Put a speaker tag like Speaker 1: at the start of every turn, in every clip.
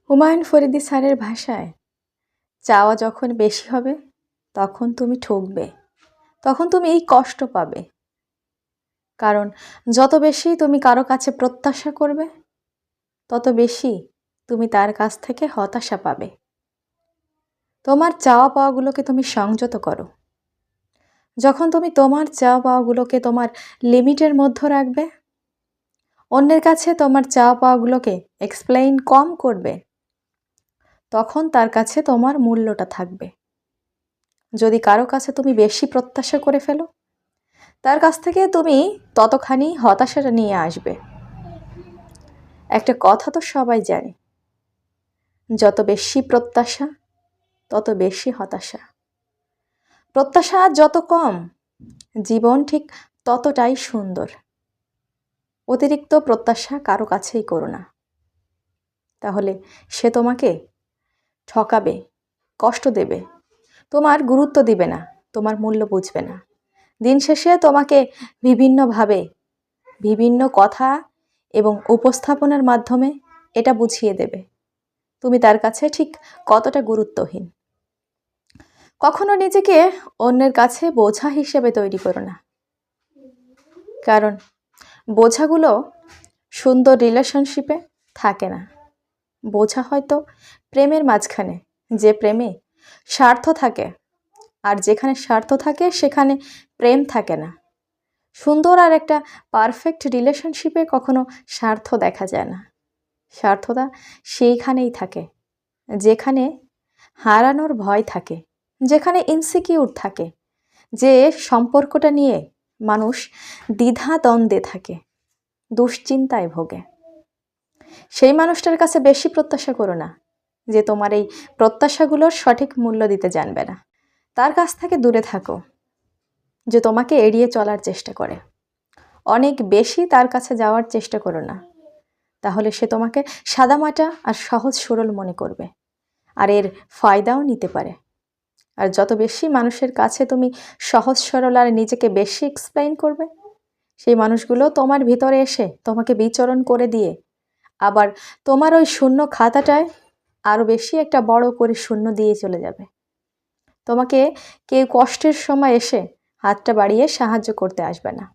Speaker 1: হুমায়ুন ফরিদি স্যারের ভাষায়, চাওয়া যখন বেশি হবে তখন তুমি ঠকবে, তখন তুমি এই কষ্ট পাবে। কারণ যত বেশি তুমি কারো কাছে প্রত্যাশা করবে, তত বেশি তুমি তার কাছ থেকে হতাশা পাবে। তোমার চাওয়া পাওয়াগুলোকে তুমি সংযত করো। যখন তুমি তোমার চাওয়া পাওয়াগুলোকে তোমার লিমিটের মধ্যে রাখবে, অন্যের কাছে তোমার চাওয়া পাওয়াগুলোকে এক্সপ্লেইন কম করবে, তখন তার কাছে তোমার মূল্যটা থাকবে। যদি কারো কাছে তুমি বেশি প্রত্যাশা করে ফেলো, তার কাছ থেকে তুমি ততখানি হতাশাটা নিয়ে আসবে। একটা কথা তো সবাই জানে, যত বেশি প্রত্যাশা তত বেশি হতাশা। প্রত্যাশা যত কম, জীবন ঠিক ততটাই সুন্দর। অতিরিক্ত প্রত্যাশা কারো কাছেই করো না, তাহলে সে তোমাকে ঠকাবে, কষ্ট দেবে, তোমার গুরুত্ব দিবে না, তোমার মূল্য বুঝবে না। দিন শেষে তোমাকে বিভিন্নভাবে বিভিন্ন কথা এবং উপস্থাপনার মাধ্যমে এটা বুঝিয়ে দেবে তুমি তার কাছে ঠিক কতটা গুরুত্বহীন। কখনো নিজেকে অন্যের কাছে বোঝা হিসেবে তৈরি করো না, কারণ বোঝাগুলো সুন্দর রিলেশনশিপে থাকে না। বোঝা হয়তো প্রেমের মাঝখানে, যে প্রেমে স্বার্থ থাকে, আর যেখানে স্বার্থ থাকে সেখানে প্রেম থাকে না। সুন্দর আর একটা পারফেক্ট রিলেশনশিপে কখনো স্বার্থ দেখা যায় না। স্বার্থতা সেইখানেই থাকে যেখানে হারানোর ভয় থাকে, যেখানে ইনসিকিউর থাকে, যে সম্পর্কটা নিয়ে মানুষ দ্বিধা দ্বন্দ্বে থাকে, দুশ্চিন্তায় ভোগে। সেই মানুষটার কাছে বেশি প্রত্যাশা করো না, যে তোমার এই প্রত্যাশাগুলোর সঠিক মূল্য দিতে জানবে না। তার কাছ থেকে দূরে থাকো, যে তোমাকে এড়িয়ে চলার চেষ্টা করে। অনেক বেশি তার কাছে যাওয়ার চেষ্টা করো না, তাহলে সে তোমাকে সাদামাটা আর সহজ সরল মনে করবে, আর এর ফায়দাও নিতে পারে। আর যত বেশি মানুষের কাছে তুমি সহজ সরল আর নিজেকে বেশি এক্সপ্লেইন করবে, সেই মানুষগুলো তোমার ভিতরে এসে তোমাকে বিচরণ করে দিয়ে আবার তোমার ওই শূন্য খাতাটায় আরও বেশি একটা বড় করে শূন্য দিয়ে চলে যাবে। তোমাকে কেউ কষ্টের সময় এসে হাতটা বাড়িয়ে সাহায্য করতে আসবে না।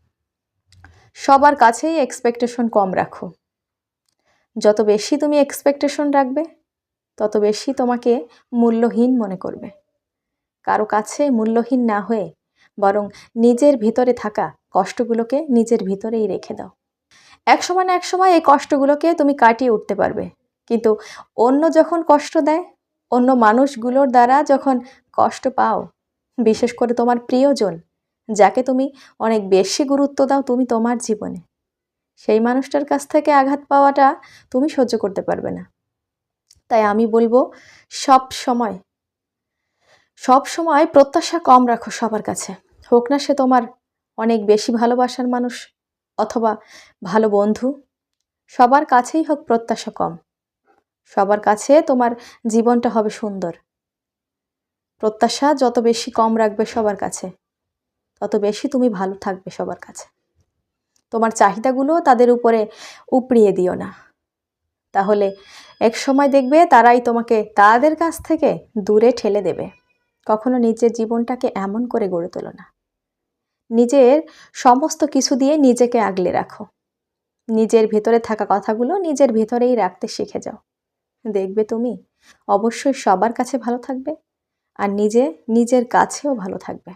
Speaker 1: সবার কাছেই এক্সপেকটেশন কম রাখো। যত বেশি তুমি এক্সপেকটেশন রাখবে, তত বেশি তোমাকে মূল্যহীন মনে করবে। কারো কাছে মূল্যহীন না হয়ে বরং নিজের ভিতরে থাকা কষ্টগুলোকে নিজের ভিতরেই রেখে দাও। এক সময় না এক সময় এই কষ্টগুলোকে তুমি কাটিয়ে উঠতে পারবে, কিন্তু অন্য যখন কষ্ট দেয়, অন্য মানুষগুলোর দ্বারা যখন কষ্ট পাও, বিশেষ করে তোমার প্রিয়জন, যাকে তুমি অনেক বেশি গুরুত্ব দাও তুমি তোমার জীবনে, সেই মানুষটার কাছ থেকে আঘাত পাওয়াটা তুমি সহ্য করতে পারবে না। তাই আমি বলবো, সব সময় প্রত্যাশা কম রাখো সবার কাছে। হোক না সে তোমার অনেক বেশি ভালোবাসার মানুষ অথবা ভালো বন্ধু, সবার কাছেই হোক প্রত্যাশা কম। সবার কাছে তোমার জীবনটা হবে সুন্দর। প্রত্যাশা যত বেশি কম রাখবে সবার কাছে, তত বেশি তুমি ভালো থাকবে সবার কাছে। তোমার চাহিদাগুলো তাদের উপরে উপড়িয়ে দিও না, তাহলে এক সময় দেখবে তারাই তোমাকে তাদের কাছ থেকে দূরে ঠেলে দেবে। কখনো নিজের জীবনটাকে এমন করে গড়ে তোলো না। নিজের সমস্ত কিছু দিয়ে নিজেকে আগলে রাখো। নিজের ভেতরে থাকা কথাগুলো নিজের ভেতরেই রাখতে শিখে যাও। দেখবে তুমি অবশ্যই সবার কাছে ভালো থাকবে, আর নিজের কাছেও ভালো থাকবে।